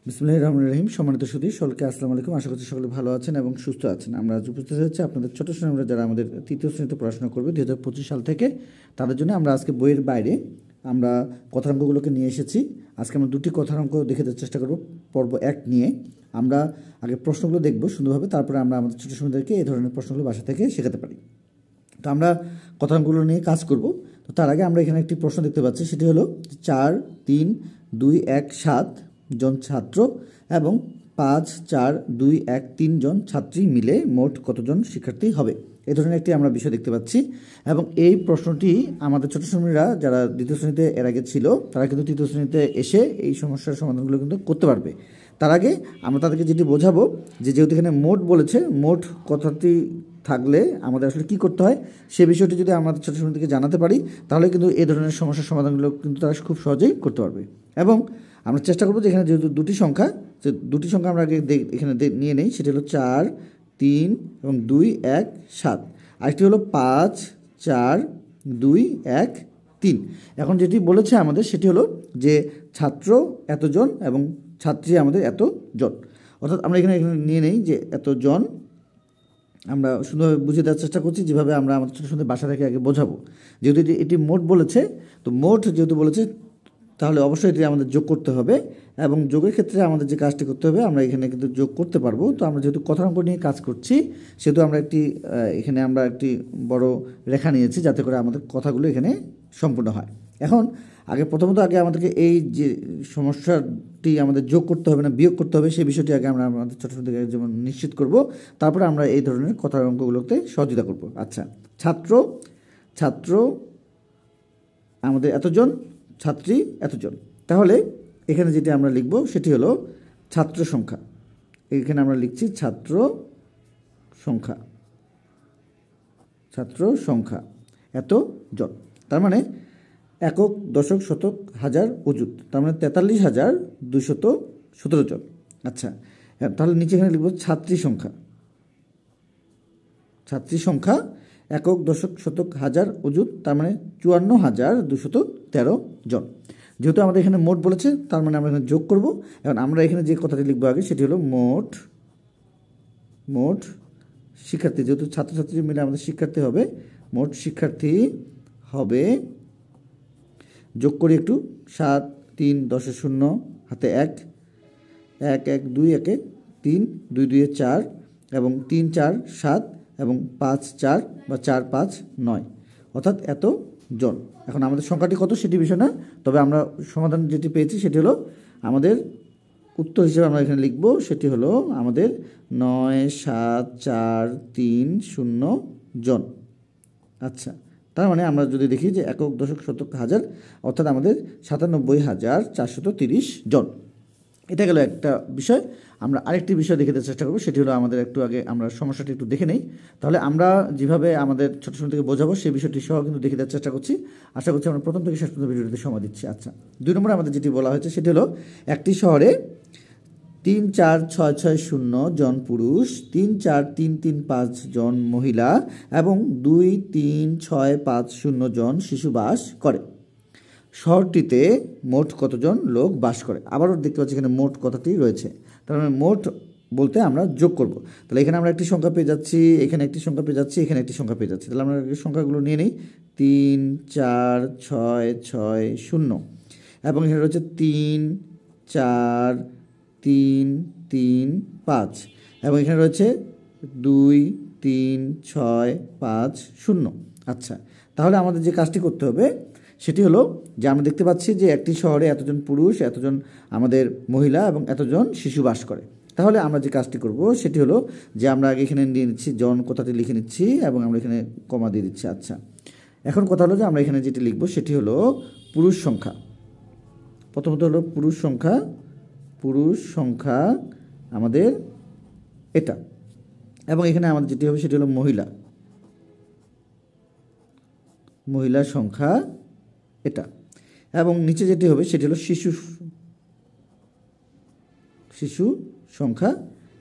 বিসমিল্লাহির রহমানির রহিম। সম্মানিত সুধী সকলকে আসসালামু আলাইকুম। আশা করছি সকলে ভালো আছেন এবং সুস্থ আছেন। আমরা আজ উপস্থিত হয়েছি আপনাদের ছোট শ্রেণীরা যারা আমাদের তৃতীয় শ্রেণীতে পড়াশোনা করবে 2025 সাল থেকে, তাদের জন্য আমরা আজকে বইয়ের বাইরে আমরা কথাঙ্কগুলোকে নিয়ে এসেছি। আজকে আমরা দুটি কথাঙ্ক দেখে দেওয়ার চেষ্টা করব পর্ব 1 নিয়ে। আমরা আগে প্রশ্নগুলো দেখব সুন্দরভাবে, তারপরে আমরা আমাদের ছোট শ্রেণীদেরকে এই ধরনের প্রশ্নগুলো বাসা থেকে শেখাতে পারি। তো আমরা কথাঙ্কগুলো নিয়ে কাজ করব। তো তার আগে আমরা এখানে একটি প্রশ্ন দেখতে পাচ্ছি, সেটি হলো 4, 3, 2, 1, 7 জন ছাত্র এবং 5, 4, 2, 1, 3 জন ছাত্রী মিলে মোট কতজন শিক্ষার্থী হবে, এই ধরনের একটি আমরা বিষয় দেখতে পাচ্ছি। এবং এই প্রশ্নটি আমাদের ছোট শ্রেণীরা যারা দ্বিতীয় শ্রেণীতে এর আগে ছিল, তারা কিন্তু তৃতীয় শ্রেণীতে এসে এই সমস্যার সমাধানগুলো কিন্তু করতে পারবে। তার আগে আমরা তাদেরকে যেটি বোঝাবো যে যেহেতু এখানে মোট বলেছে, মোট কথাটি থাকলে আমাদের আসলে কী করতে হয় সে বিষয়টি যদি আমাদের ছোটো শ্রেণী থেকে জানাতে পারি, তাহলে কিন্তু এই ধরনের সমস্যার সমাধানগুলো কিন্তু তারা খুব সহজেই করতে পারবে। এবং আমরা চেষ্টা করবো যে এখানে যেহেতু দুটি সংখ্যা আমরা আগে এখানে নিয়ে নেই, সেটি হলো 4, 3 এবং 2, 1, 7। আরেকটি হলো 5, 4, 2, 1, 3। এখন যেটি বলেছে আমাদের সেটি হলো যে ছাত্র এতজন এবং ছাত্রী আমাদের এতজন, অর্থাৎ আমরা এখানে নিয়ে নেই যে এতজন। আমরা সুন্দরভাবে বুঝিয়ে দেওয়ার চেষ্টা করছি যেভাবে আমরা আমাদের ছোটো ছোটো বাসা থেকে আগে বোঝাবো। যেহেতু এটি মোট বলেছে, তো মোট যেহেতু বলেছে তাহলে অবশ্যই এটি আমাদের যোগ করতে হবে। এবং যোগের ক্ষেত্রে আমাদের যে কাজটি করতে হবে আমরা এখানে কিন্তু যোগ করতে পারবো। তো আমরা যেহেতু কথাঙ্ক নিয়ে কাজ করছি, সেহেতু আমরা এখানে একটি বড় রেখা নিয়েছি যাতে করে আমাদের কথাগুলো এখানে সম্পূর্ণ হয়। এখন প্রথমত আমাদেরকে এই যে সমস্যাটি আমাদের যোগ করতে হবে না বিয়োগ করতে হবে, সেই বিষয়টি আগে আমরা আমাদের ছোটো ছোটো থেকে যেমন নিশ্চিত করব, তারপরে আমরা এই ধরনের কথার অঙ্কগুলোতে সহযোগিতা করব। আচ্ছা, ছাত্র আমাদের এতজন, ছাত্রী এতজন। তাহলে এখানে যেটি আমরা লিখব সেটি হলো ছাত্র সংখ্যা। এখানে আমরা লিখছি ছাত্র সংখ্যা এতজন। তার মানে একক, দশক, শতক, হাজার, অযুত, তার মানে 43,217 জন। আচ্ছা, তাহলে নিচে এখানে লিখব ছাত্রী সংখ্যা একক, দশক, শতক, হাজার, অযুত, তার মানে 54,213 জন। যেহেতু আমাদের এখানে মোট বলেছে, তার মানে আমরা এখানে যোগ করব। এখন আমরা এখানে যে কথাটি লিখবো আগে সেটি হলো মোট শিক্ষার্থী। যেহেতু ছাত্রছাত্রী মিলে আমাদের শিক্ষার্থী হবে, মোট শিক্ষার্থী হবে, যোগ করি একটু, 7, 3, 10 0 হাতে 1, 1, 1, 2, 1, 3, 2, 2, 4 এবং 3, 4, 7 এবং 5, 4 বা 4, 5, 9, অর্থাৎ এত জন। এখন আমাদের সংখ্যাটি কত সেটি বিষয় না, তবে আমরা সমাধান যেটি পেয়েছি সেটি হলো আমাদের উত্তর হিসেবে আমরা এখানে লিখব সেটি হলো আমাদের 9, 7, 4, 3, 0 জন। আচ্ছা, তার মানে আমরা যদি দেখি যে একক, দশক, শতক, হাজার, অর্থাৎ আমাদের 97,430 জন। এটা গেল একটা বিষয়। আমরা আরেকটি বিষয় দেখে দেওয়ার চেষ্টা করবো, সেটি হলো আমাদের একটু আগে আমরা সমস্যাটি একটু দেখে নেই। তাহলে আমরা যেভাবে আমাদের ছোটো ছোটো থেকে বোঝাবো সেই বিষয়টি সহ কিন্তু দেখে দেওয়ার চেষ্টা করছি। আশা করছি আমরা প্রথম থেকে শেষ পর্যন্ত ভিডিওটিতে সময় দিচ্ছি। আচ্ছা, 2 নম্বরে আমাদের যেটি বলা হয়েছে সেটি হলো একটি শহরে 3, 4, 6, 6, 0 জন পুরুষ, 3, 4, 3, 3, 5 জন মহিলা এবং 2, 3, 6, 5, 0 জন শিশু বাস করে। শহরটিতে মোট কতজন লোক বাস করে? আবারও দেখতে পাচ্ছি এখানে মোট কথাটি রয়েছে, তার মানে মোট বলতে আমরা যোগ করব। তাহলে এখানে আমরা একটি সংখ্যা পেয়ে যাচ্ছি, এখানে একটি সংখ্যা পেয়ে যাচ্ছি, এখানে একটি সংখ্যা পেয়ে যাচ্ছি। তাহলে আমরা সংখ্যাগুলো নিয়ে নিই, 3, 4, 6, 6, 0 এবং এখানে রয়েছে 3, 4, 3, 3, 5 এবং এখানে রয়েছে 2, 3, 6, 5, 0। আচ্ছা, তাহলে আমাদের যে কাজটি করতে হবে সেটি হলো যে আমরা দেখতে পাচ্ছি যে একটি শহরে এতজন পুরুষ, এতজন আমাদের মহিলা এবং এতজন শিশু বাস করে। তাহলে আমরা যে কাজটি করব সেটি হলো যে আমরা আগে এখানে নিয়ে নিচ্ছি জন কথাটি লিখে নিচ্ছি এবং আমরা এখানে কমা দিয়ে দিচ্ছি। আচ্ছা, এখন কথা হলো যে আমরা এখানে যেটি লিখব সেটি হলো পুরুষ সংখ্যা। প্রথমত হলো পুরুষ সংখ্যা আমাদের এটা, এবং এখানে আমাদের যেটি হবে সেটি হলো মহিলা সংখ্যা এটা, এবং নিচে যেটি হবে সেটি হলো শিশু সংখ্যা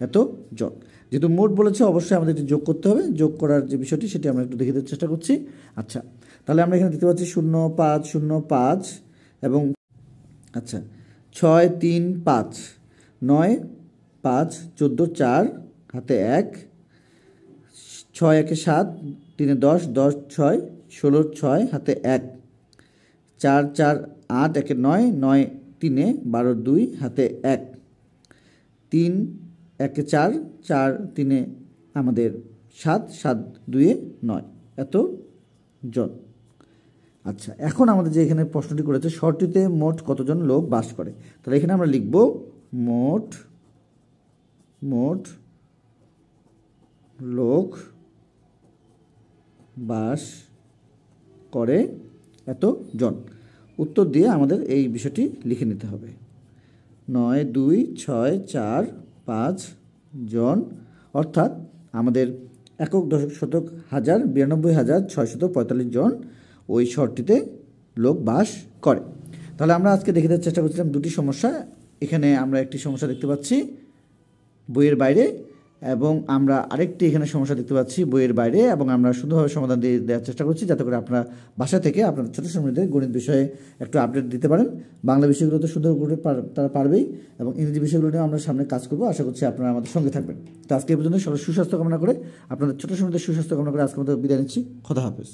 এতজন। যেহেতু মোট বলেছে অবশ্যই আমাদের এটি যোগ করতে হবে। যোগ করার যে বিষয়টি সেটি আমরা একটু দেখে দেওয়ার চেষ্টা করছি। আচ্ছা, তাহলে আমরা এখানে দেখতে পাচ্ছি 0, 5, 0, 5 এবং আচ্ছা 6, 3, 5 9 5 14 4 হাতে 1, 6 1 7, 3 10, 10 6, 16 6 হাতে 1, 4 4 8 1 9, 9 3 12 2 হাতে 1, 3 1 4, 4 3 আমাদের 7, 7 2 9 এত জন। আচ্ছা, এখন আমাদের যে এখানে প্রশ্নটি করেছে শহরটিতে মোট কতজন লোক বাস করে, তাহলে এখানে আমরা লিখব মোট লোক বাস করে এত জন। উত্তর দিয়ে আমাদের এই বিষয়টি লিখে নিতে হবে। 9 2 6 4 5 জন, অর্থাৎ আমাদের একক দশক শতক হাজার 92,645 জন ওই শহরটিতে লোক বাস করে। তাহলে আমরা আজকে দেখে দেওয়ার চেষ্টা করছিলাম দুটি সমস্যা। এখানে আমরা একটি সমস্যা দেখতে পাচ্ছি বইয়ের বাইরে, এবং আমরা আরেকটি এখানে সমস্যা দেখতে পাচ্ছি বইয়ের বাইরে, এবং আমরা সুন্দরভাবে সমাধান দিয়ে দেওয়ার চেষ্টা করছি যাতে করে আপনারা বাসা থেকে আপনার ছোট সময়দের গণিত বিষয়ে একটু আপডেট দিতে পারেন। বাংলা বিষয়গুলো তো সুন্দর করে তারা পারবেই, এবং ইংরেজি বিষয়গুলো নিয়ে আমরা সামনে কাজ করবো। আশা করছি আপনারা আমাদের সঙ্গে থাকবেন। তো আজকে এই পর্যন্ত সকল সুস্বাস্থ্য কামনা করে, আপনাদের ছোট সময়দের সুস্বাস্থ্য কামনা করে আজকে আমাদের বিদায় নিচ্ছি। খোদা হাফেজ।